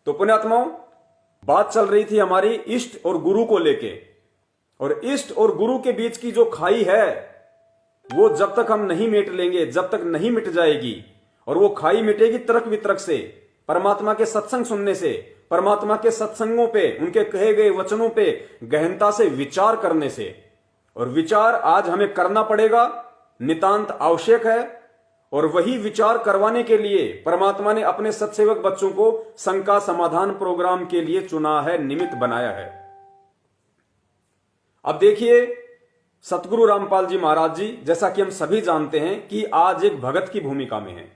तो पुण्यात्माओं, बात चल रही थी हमारी इष्ट और गुरु को लेके, और इष्ट और गुरु के बीच की जो खाई है वो जब तक हम नहीं मिट लेंगे, जब तक नहीं मिट जाएगी, और वो खाई मिटेगी तर्क वितर्क से, परमात्मा के सत्संग सुनने से, परमात्मा के सत्संगों पे, उनके कहे गए वचनों पे गहनता से विचार करने से। और विचार आज हमें करना पड़ेगा, नितांत आवश्यक है। और वही विचार करवाने के लिए परमात्मा ने अपने सत्सेवक बच्चों को शंका समाधान प्रोग्राम के लिए चुना है, निमित्त बनाया है। अब देखिए, सतगुरु रामपाल जी महाराज जी, जैसा कि हम सभी जानते हैं कि आज एक भगत की भूमिका में हैं,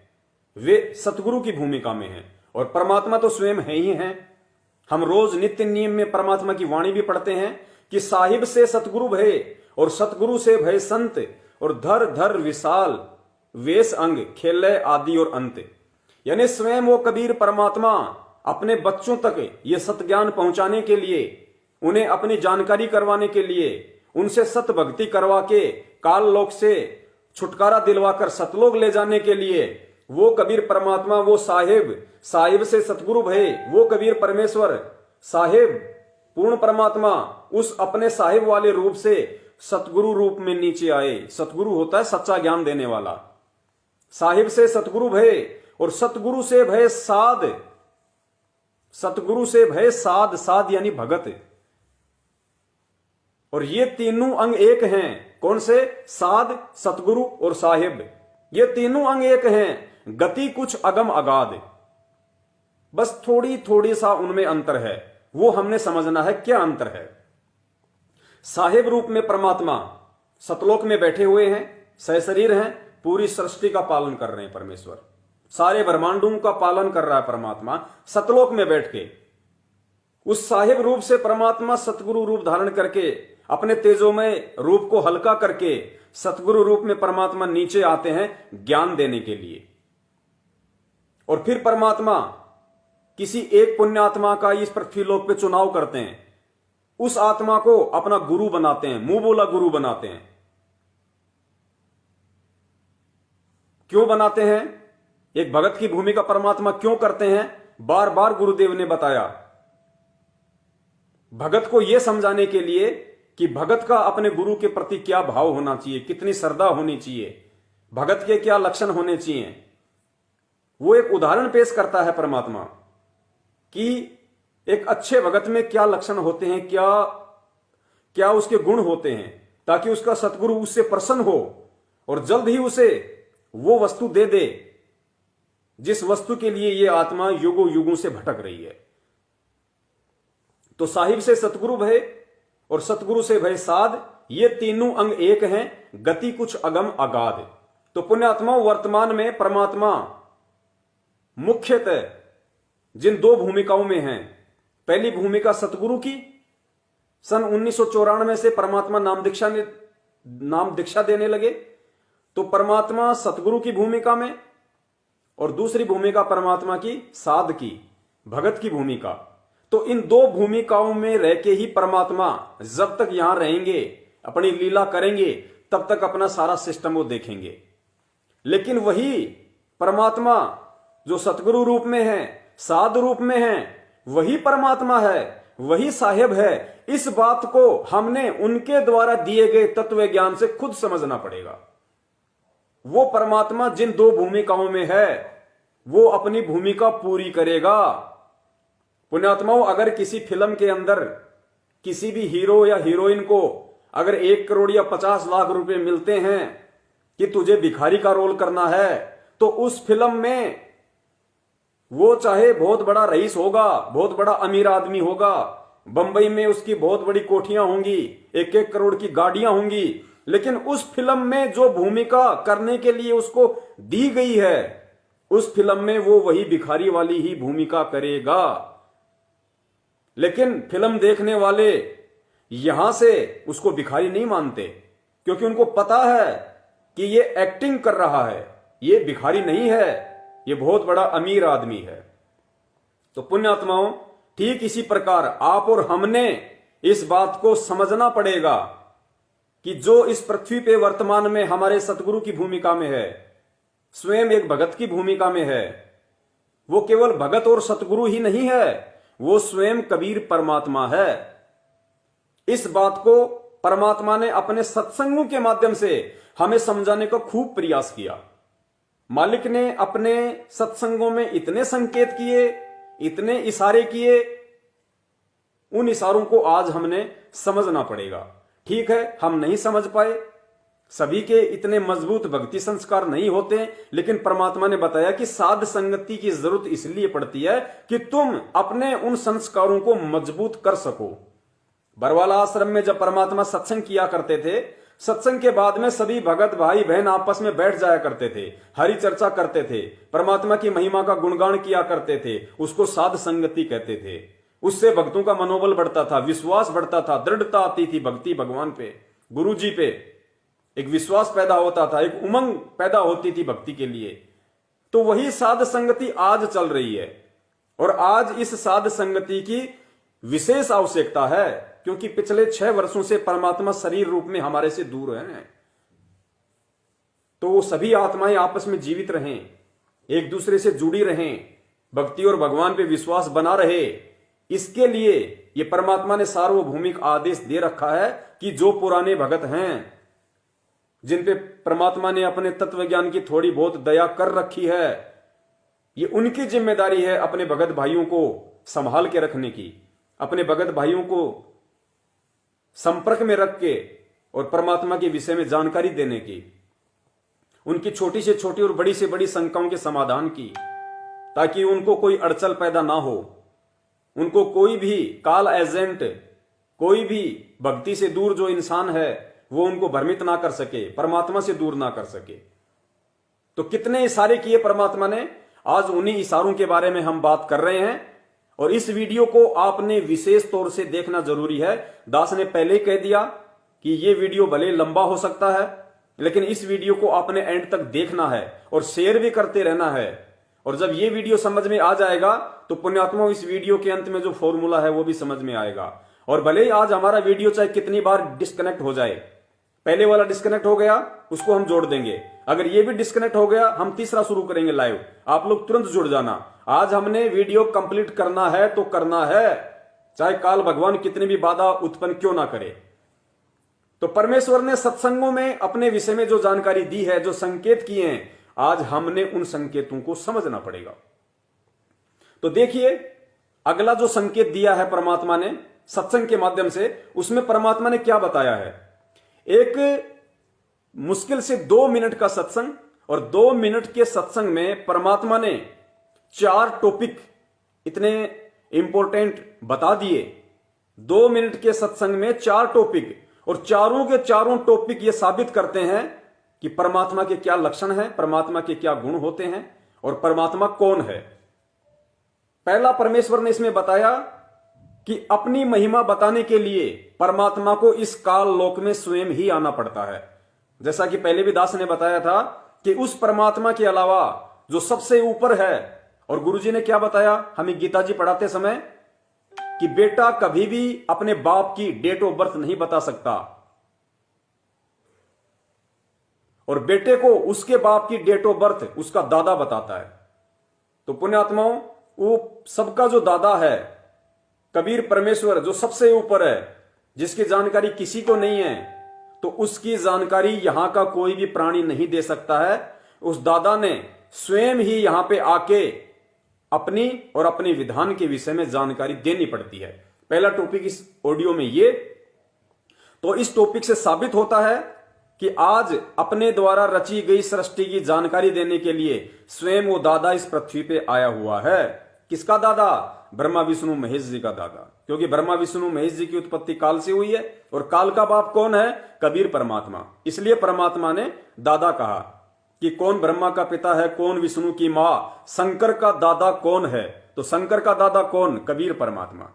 वे सतगुरु की भूमिका में हैं, और परमात्मा तो स्वयं है ही हैं। हम रोज नित्य नियम में परमात्मा की वाणी भी पढ़ते हैं कि साहिब से सतगुरु भय और सतगुरु से भय संत, और धर धर विशाल वेश अंग खेलय आदि और अंत। यानी स्वयं वो कबीर परमात्मा अपने बच्चों तक ये सत ज्ञान पहुंचाने के लिए, उन्हें अपनी जानकारी करवाने के लिए, उनसे सत भक्ति करवा के काल लोक से छुटकारा दिलवाकर सतलोक ले जाने के लिए, वो कबीर परमात्मा, वो साहिब से सतगुरु भय, वो कबीर परमेश्वर साहिब पूर्ण परमात्मा उस अपने साहिब वाले रूप से सतगुरु रूप में नीचे आए। सतगुरु होता है सच्चा ज्ञान देने वाला। साहिब से सतगुरु भय और सतगुरु से भय साध, सतगुरु से भय साध, साध यानी भगत। और ये तीनों अंग एक हैं। कौन से? साध, सतगुरु और साहिब। ये तीनों अंग एक हैं। गति कुछ अगम अगाध, बस थोड़ी थोड़ी सा उनमें अंतर है, वो हमने समझना है क्या अंतर है। साहिब रूप में परमात्मा सतलोक में बैठे हुए हैं, सहशरीर हैं, पूरी सृष्टि का पालन कर रहे हैं परमेश्वर, सारे ब्रह्मांडों का पालन कर रहा है परमात्मा सतलोक में बैठ के। उस साहिब रूप से परमात्मा सतगुरु रूप धारण करके अपने तेजोमय रूप को हल्का करके सतगुरु रूप में परमात्मा नीचे आते हैं ज्ञान देने के लिए। और फिर परमात्मा किसी एक पुण्य आत्मा का इस पृथ्वीलोक पे चुनाव करते हैं, उस आत्मा को अपना गुरु बनाते हैं, मुंह बोला गुरु बनाते हैं। क्यों बनाते हैं? एक भगत की भूमिका परमात्मा क्यों करते हैं? बार बार गुरुदेव ने बताया, भगत को यह समझाने के लिए कि भगत का अपने गुरु के प्रति क्या भाव होना चाहिए, कितनी श्रद्धा होनी चाहिए, भगत के क्या लक्षण होने चाहिए। वो एक उदाहरण पेश करता है परमात्मा कि एक अच्छे भगत में क्या लक्षण होते हैं, क्या क्या उसके गुण होते हैं, ताकि उसका सतगुरु उससे प्रसन्न हो और जल्द ही उसे वो वस्तु दे दे जिस वस्तु के लिए ये आत्मा युगों युगों से भटक रही है। तो साहिब से सतगुरु भय और सतगुरु से भय साध, ये तीनों अंग एक हैं, गति कुछ अगम अगाध। तो पुण्यात्मा, वर्तमान में परमात्मा मुख्यतः जिन दो भूमिकाओं में हैं, पहली भूमिका सतगुरु की, सन 1994 से परमात्मा नाम दीक्षा देने लगे, तो परमात्मा सतगुरु की भूमिका में, और दूसरी भूमिका परमात्मा की साध की, भगत की भूमिका। तो इन दो भूमिकाओं में रह के ही परमात्मा जब तक यहां रहेंगे, अपनी लीला करेंगे, तब तक अपना सारा सिस्टम वो देखेंगे। लेकिन वही परमात्मा जो सतगुरु रूप में है, साध रूप में है, वही परमात्मा है, वही साहिब है। इस बात को हमने उनके द्वारा दिए गए तत्व ज्ञान से खुद समझना पड़ेगा। वो परमात्मा जिन दो भूमिकाओं में है, वो अपनी भूमिका पूरी करेगा। पुण्यात्माओं, अगर किसी फिल्म के अंदर किसी भी हीरो या हीरोइन को अगर 1 करोड़ या 50 लाख रुपए मिलते हैं कि तुझे भिखारी का रोल करना है, तो उस फिल्म में वो चाहे बहुत बड़ा रईस होगा, बहुत बड़ा अमीर आदमी होगा, बंबई में उसकी बहुत बड़ी कोठियां होंगी, 1-1 करोड़ की गाड़ियां होंगी, लेकिन उस फिल्म में जो भूमिका करने के लिए उसको दी गई है, उस फिल्म में वो वही भिखारी वाली ही भूमिका करेगा। लेकिन फिल्म देखने वाले यहां से उसको भिखारी नहीं मानते, क्योंकि उनको पता है कि ये एक्टिंग कर रहा है, ये भिखारी नहीं है, ये बहुत बड़ा अमीर आदमी है। तो पुण्यात्माओं, ठीक इसी प्रकार आप और हमने इस बात को समझना पड़ेगा कि जो इस पृथ्वी पे वर्तमान में हमारे सतगुरु की भूमिका में है, स्वयं एक भगत की भूमिका में है, वो केवल भगत और सतगुरु ही नहीं है, वो स्वयं कबीर परमात्मा है। इस बात को परमात्मा ने अपने सत्संगों के माध्यम से हमें समझाने का खूब प्रयास किया। मालिक ने अपने सत्संगों में इतने संकेत किए, इतने इशारे किए, उन इशारों को आज हमने समझना पड़ेगा। ठीक है, हम नहीं समझ पाए, सभी के इतने मजबूत भक्ति संस्कार नहीं होते, लेकिन परमात्मा ने बताया कि साध संगति की जरूरत इसलिए पड़ती है कि तुम अपने उन संस्कारों को मजबूत कर सको। बरवाला आश्रम में जब परमात्मा सत्संग किया करते थे, सत्संग के बाद में सभी भगत भाई बहन आपस में बैठ जाया करते थे, हरि चर्चा करते थे, परमात्मा की महिमा का गुणगान किया करते थे। उसको साध संगति कहते थे। उससे भक्तों का मनोबल बढ़ता था, विश्वास बढ़ता था, दृढ़ता आती थी भक्ति भगवान पे, गुरु जी पे। एक विश्वास पैदा होता था, एक उमंग पैदा होती थी भक्ति के लिए। तो वही साध संगति आज चल रही है, और आज इस साध संगति की विशेष आवश्यकता है, क्योंकि पिछले 6 वर्षों से परमात्मा शरीर रूप में हमारे से दूर है। तो वो सभी आत्माएं आपस में जीवित रहें, एक दूसरे से जुड़ी रहें, भक्ति और भगवान पे विश्वास बना रहे। इसके लिए ये परमात्मा ने सार्वभौमिक आदेश दे रखा है कि जो पुराने भगत हैं, जिन पे परमात्मा ने अपने तत्व ज्ञान की थोड़ी बहुत दया कर रखी है, ये उनकी जिम्मेदारी है अपने भगत भाइयों को संभाल के रखने की, अपने भगत भाइयों को संपर्क में रख के और परमात्मा के विषय में जानकारी देने की, उनकी छोटी से छोटी और बड़ी से बड़ी शंकाओं के समाधान की, ताकि उनको कोई अड़चन पैदा ना हो, उनको कोई भी काल एजेंट, कोई भी भक्ति से दूर जो इंसान है वो उनको भ्रमित ना कर सके, परमात्मा से दूर ना कर सके। तो कितने इशारे किए परमात्मा ने, आज उन्हीं इशारों के बारे में हम बात कर रहे हैं। और इस वीडियो को आपने विशेष तौर से देखना जरूरी है। दास ने पहले ही कह दिया कि ये वीडियो भले लंबा हो सकता है, लेकिन इस वीडियो को आपने एंड तक देखना है और शेयर भी करते रहना है। और जब ये वीडियो समझ में आ जाएगा तो पुण्यात्मा इस वीडियो के अंत में जो फॉर्मूला है वो भी समझ में आएगा। और भले ही आज हमारा वीडियो चाहे कितनी बार डिस्कनेक्ट हो जाए, पहले वाला डिस्कनेक्ट हो गया उसको हम जोड़ देंगे, अगर ये भी डिस्कनेक्ट हो गया हम तीसरा शुरू करेंगे लाइव, आप लोग तुरंत जुड़ जाना। आज हमने वीडियो कंप्लीट करना है तो करना है, चाहे काल भगवान कितनी भी बाधा उत्पन्न क्यों ना करे। तो परमेश्वर ने सत्संगों में अपने विषय में जो जानकारी दी है, जो संकेत किए हैं, आज हमने उन संकेतों को समझना पड़ेगा। तो देखिए, अगला जो संकेत दिया है परमात्मा ने सत्संग के माध्यम से, उसमें परमात्मा ने क्या बताया है। एक मुश्किल से 2 मिनट का सत्संग, और 2 मिनट के सत्संग में परमात्मा ने 4 टॉपिक इतने इंपॉर्टेंट बता दिए। 2 मिनट के सत्संग में 4 टॉपिक, और चारों के चारों टॉपिक ये साबित करते हैं कि परमात्मा के क्या लक्षण हैं, परमात्मा के क्या गुण होते हैं, और परमात्मा कौन है। पहला परमेश्वर ने इसमें बताया कि अपनी महिमा बताने के लिए परमात्मा को इस काल लोक में स्वयं ही आना पड़ता है। जैसा कि पहले भी दास ने बताया था कि उस परमात्मा के अलावा जो सबसे ऊपर है, और गुरुजी ने क्या बताया हमें गीता जी पढ़ाते समय, कि बेटा कभी भी अपने बाप की डेट ऑफ बर्थ नहीं बता सकता, और बेटे को उसके बाप की डेट ऑफ बर्थ उसका दादा बताता है। तो पुण्यात्माओं, वो सबका जो दादा है कबीर परमेश्वर, जो सबसे ऊपर है, जिसकी जानकारी किसी को नहीं है, तो उसकी जानकारी यहां का कोई भी प्राणी नहीं दे सकता है। उस दादा ने स्वयं ही यहां पे आके अपनी और अपने विधान के विषय में जानकारी देनी पड़ती है। पहला टॉपिक इस ऑडियो में ये। तो इस टॉपिक से साबित होता है कि आज अपने द्वारा रची गई सृष्टि की जानकारी देने के लिए स्वयं वो दादा इस पृथ्वी पे आया हुआ है। किसका दादा? ब्रह्मा विष्णु महेश जी का दादा, क्योंकि ब्रह्मा विष्णु महेश जी की उत्पत्ति काल से हुई है, और काल का बाप कौन है? कबीर परमात्मा। इसलिए परमात्मा ने दादा कहा कि कौन ब्रह्मा का पिता है, कौन विष्णु की मां, शंकर का दादा कौन है? तो शंकर का दादा कौन? कबीर परमात्मा।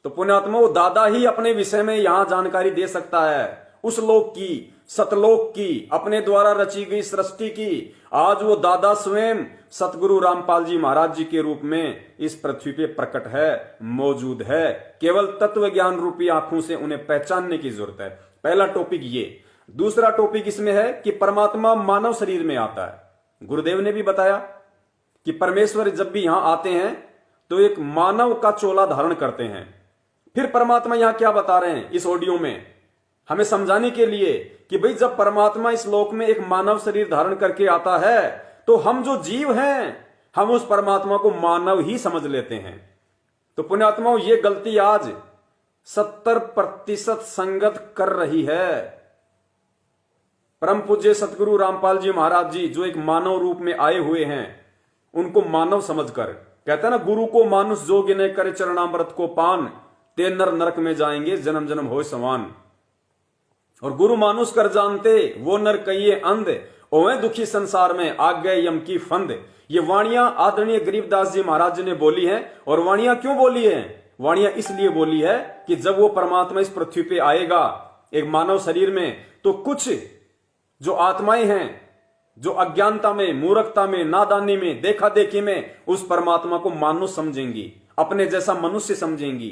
तो पुण्यात्मा, वो दादा ही अपने विषय में यहां जानकारी दे सकता है, उस लोक की, सतलोक की, अपने द्वारा रची गई सृष्टि की। आज वो दादा स्वयं सतगुरु रामपाल जी महाराज जी के रूप में इस पृथ्वी पे प्रकट है, मौजूद है। केवल तत्व ज्ञान रूपी आंखों से उन्हें पहचानने की जरूरत है। पहला टॉपिक ये। दूसरा टॉपिक इसमें है कि परमात्मा मानव शरीर में आता है। गुरुदेव ने भी बताया कि परमेश्वर जब भी यहां आते हैं तो एक मानव का चोला धारण करते हैं। फिर परमात्मा यहां क्या बता रहे हैं इस ऑडियो में, हमें समझाने के लिए कि भाई जब परमात्मा इस लोक में एक मानव शरीर धारण करके आता है तो हम जो जीव हैं हम उस परमात्मा को मानव ही समझ लेते हैं। तो पुण्यात्माओं, ये गलती आज 70% संगत कर रही है। परम पूज्य सतगुरु रामपाल जी महाराज जी जो एक मानव रूप में आए हुए हैं, उनको मानव समझकर, कहते हैं ना, गुरु को मानुष जोग ने करे चरणामृत को पान, ते नर नरक में जाएंगे जन्म जन्म होए समान। और गुरु मानुष कर जानते वो नर कहिए अंध, ओए दुखी संसार में आग गए यम की फंद। ये वाणियां आदरणीय गरीबदास जी महाराज जी ने बोली हैं। और वाणियां क्यों बोली हैं? वाणियां इसलिए बोली है कि जब वो परमात्मा इस पृथ्वी पे आएगा एक मानव शरीर में, तो कुछ जो आत्माएं हैं जो अज्ञानता में, मूर्खता में, नादानी में, देखा देखी में उस परमात्मा को मानुष समझेंगी, अपने जैसा मनुष्य समझेंगी।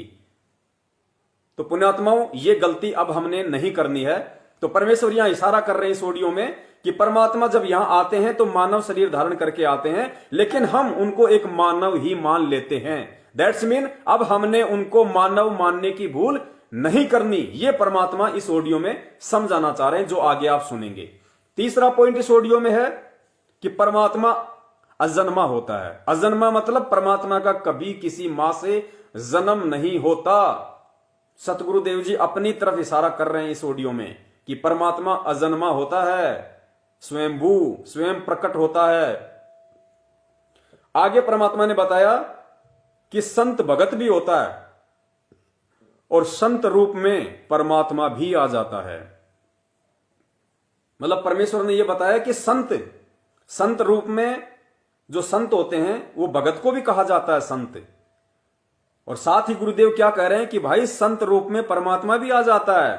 तो पुण्यात्माओं, ये गलती अब हमने नहीं करनी है। तो परमेश्वर यहां इशारा कर रहे हैं इस ऑडियो में कि परमात्मा जब यहां आते हैं तो मानव शरीर धारण करके आते हैं, लेकिन हम उनको एक मानव ही मान लेते हैं। दैट्स मीन अब हमने उनको मानव मानने की भूल नहीं करनी। ये परमात्मा इस ऑडियो में समझाना चाह रहे हैं, जो आगे आप सुनेंगे। तीसरा पॉइंट इस ऑडियो में है कि परमात्मा अजन्मा होता है। अजन्मा मतलब परमात्मा का कभी किसी मां से जन्म नहीं होता। सतगुरुदेव जी अपनी तरफ इशारा कर रहे हैं इस ऑडियो में कि परमात्मा अजन्मा होता है, स्वयंभू, स्वयं प्रकट होता है। आगे परमात्मा ने बताया कि संत भगत भी होता है और संत रूप में परमात्मा भी आ जाता है। मतलब परमेश्वर ने यह बताया कि संत रूप में जो संत होते हैं वो भगत को भी कहा जाता है संत। और साथ ही गुरुदेव क्या कह रहे हैं कि भाई संत रूप में परमात्मा भी आ जाता है।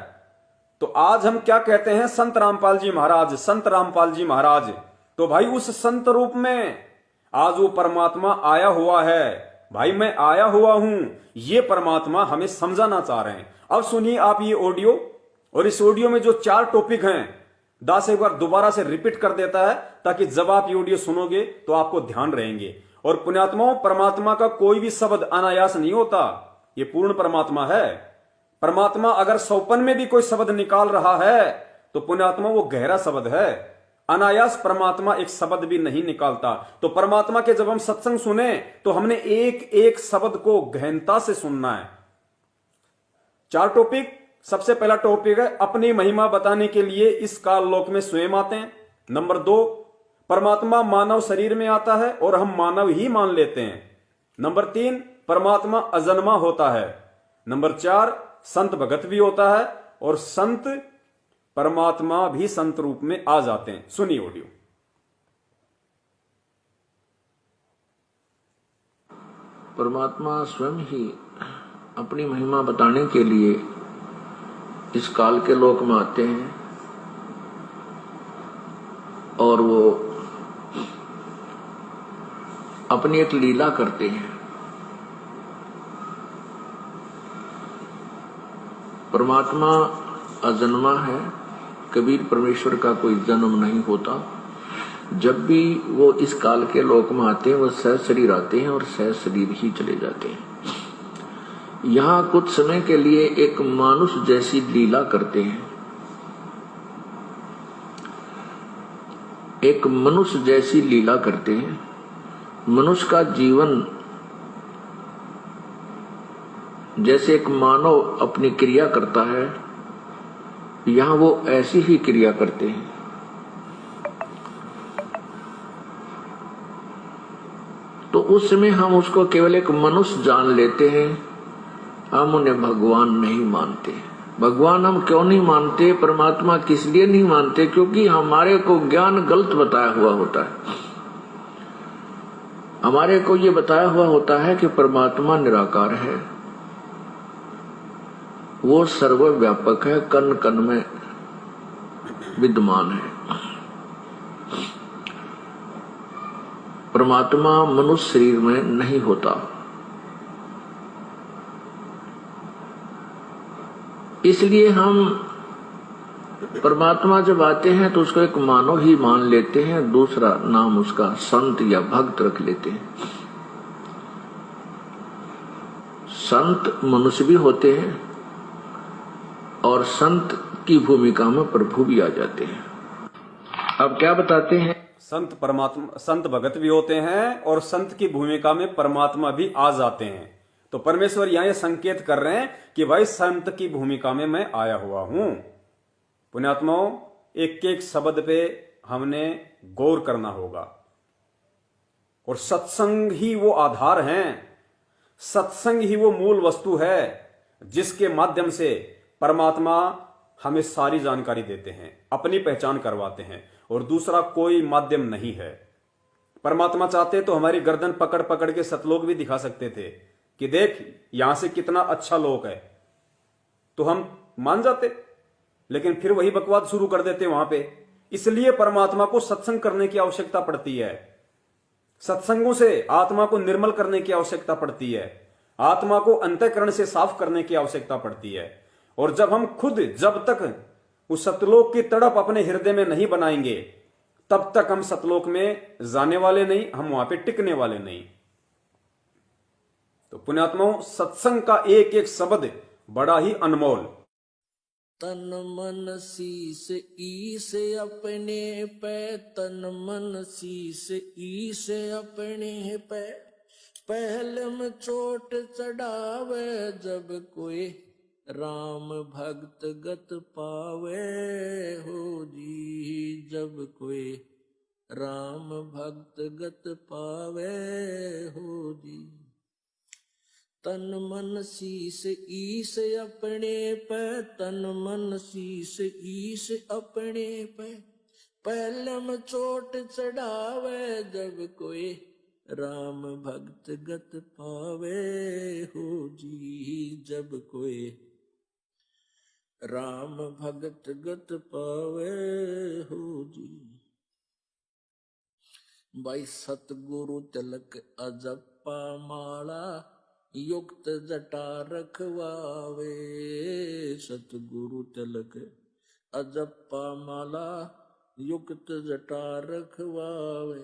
तो आज हम क्या कहते हैं? संत रामपाल जी महाराज, संत रामपाल जी महाराज। तो भाई उस संत रूप में आज वो परमात्मा आया हुआ है। भाई मैं आया हुआ हूं, ये परमात्मा हमें समझाना चाह रहे हैं। अब सुनिए आप ये ऑडियो, और इस ऑडियो में जो 4 टॉपिक हैं दास एक बार दोबारा से रिपीट कर देता है ताकि जब आप ये ऑडियो सुनोगे तो आपको ध्यान रहेंगे। और पुण्यात्माओं, परमात्मा का कोई भी शब्द अनायास नहीं होता, ये पूर्ण परमात्मा है। परमात्मा अगर सौपन में भी कोई शब्द निकाल रहा है तो पुण्यात्मा वो गहरा शब्द है। अनायास परमात्मा एक शब्द भी नहीं निकालता। तो परमात्मा के जब हम सत्संग सुने तो हमने एक एक शब्द को गहनता से सुनना है। 4 टॉपिक। सबसे पहला टॉपिक है अपनी महिमा बताने के लिए इस काल लोक में स्वयं आते हैं। नंबर 2, परमात्मा मानव शरीर में आता है और हम मानव ही मान लेते हैं। नंबर 3, परमात्मा अजन्मा होता है। नंबर 4, संत भगत भी होता है और संत परमात्मा भी संत रूप में आ जाते हैं। सुनिए ऑडियो। परमात्मा स्वयं ही अपनी महिमा बताने के लिए इस काल के लोक में आते हैं और वो अपनी एक लीला करते हैं। परमात्मा अजन्मा है, कभी परमेश्वर का कोई जन्म नहीं होता। जब भी वो इस काल के लोक में आते हैं वो सहज शरीर आते हैं और सहज शरीर ही चले जाते हैं। यहाँ कुछ समय के लिए एक मानुष जैसी लीला करते हैं, एक मनुष्य जैसी लीला करते हैं। मनुष्य का जीवन जैसे एक मानव अपनी क्रिया करता है, यहाँ वो ऐसी ही क्रिया करते हैं। तो उस समय हम उसको केवल एक मनुष्य जान लेते हैं, हम उन्हें भगवान नहीं मानते। भगवान हम क्यों नहीं मानते? परमात्मा किस लिए नहीं मानते? क्योंकि हमारे को ज्ञान गलत बताया हुआ होता है। हमारे को ये बताया हुआ होता है कि परमात्मा निराकार है, वो सर्वव्यापक है, कण कण में विद्यमान है। परमात्मा मनुष्य शरीर में नहीं होता। इसलिए हम परमात्मा जब आते हैं तो उसको एक मानव ही मान लेते हैं, दूसरा नाम उसका संत या भक्त रख लेते हैं। संत मनुष्य भी होते हैं और संत की भूमिका में प्रभु भी आ जाते हैं। अब क्या बताते हैं, संत भगत भी होते हैं और संत की भूमिका में परमात्मा भी आ जाते हैं। तो परमेश्वर यहां ये संकेत कर रहे हैं कि भाई संत की भूमिका में मैं आया हुआ हूं। पुण्यात्माओं, एक एक शब्द पे हमने गौर करना होगा और सत्संग ही वो आधार है, सत्संग ही वो मूल वस्तु है जिसके माध्यम से परमात्मा हमें सारी जानकारी देते हैं, अपनी पहचान करवाते हैं और दूसरा कोई माध्यम नहीं है। परमात्मा चाहते तो हमारी गर्दन पकड़ पकड़ के सतलोक भी दिखा सकते थे कि देख यहां से कितना अच्छा लोक है, तो हम मान जाते, लेकिन फिर वही बकवाद शुरू कर देते वहां पे। इसलिए परमात्मा को सत्संग करने की आवश्यकता पड़ती है, सत्संगों से आत्मा को निर्मल करने की आवश्यकता पड़ती है, आत्मा को अंतःकरण से साफ करने की आवश्यकता पड़ती है। और जब हम खुद जब तक उस सतलोक की तड़प अपने हृदय में नहीं बनाएंगे तब तक हम सतलोक में जाने वाले नहीं, हम वहां पे टिकने वाले नहीं। तो पुण्यात्माओं, सत्संग का एक एक शब्द बड़ा ही अनमोल। तन मन शीस ईस अपने पे, तन मन शीस ईस अपने पे, पहले में चोट चढ़ावे जब कोई राम भक्त गत पावे हो जी, जब कोई राम भक्त गत पावे हो जी। तन मन शीस ईस अपने पे, तन मन शीस ईस अपने पे, पहलम चोट चढ़ावे जब कोई राम भक्त गत पावे हो जी, जब कोई राम भगत गत पावे हो जी। भाई सतगुरु तिलक अजप्पा माला, युक्त जटा रखवावे, सतगुरु तिलक अजप्पा माला, युक्त जटा रखवावे।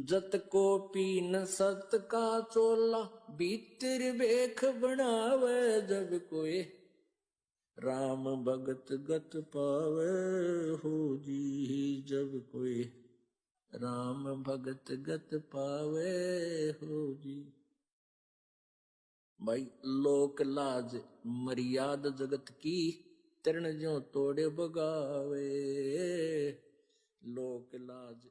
जत को पीन सत का चोला, भीतर बेख बनावे जब कोई राम भगत गत पावे हो जी, जब कोई राम भगत गत पावे हो जी। भाई लोक लाज मर्याद जगत की, तरण ज्यों तोड़े बगावे, लोक लाज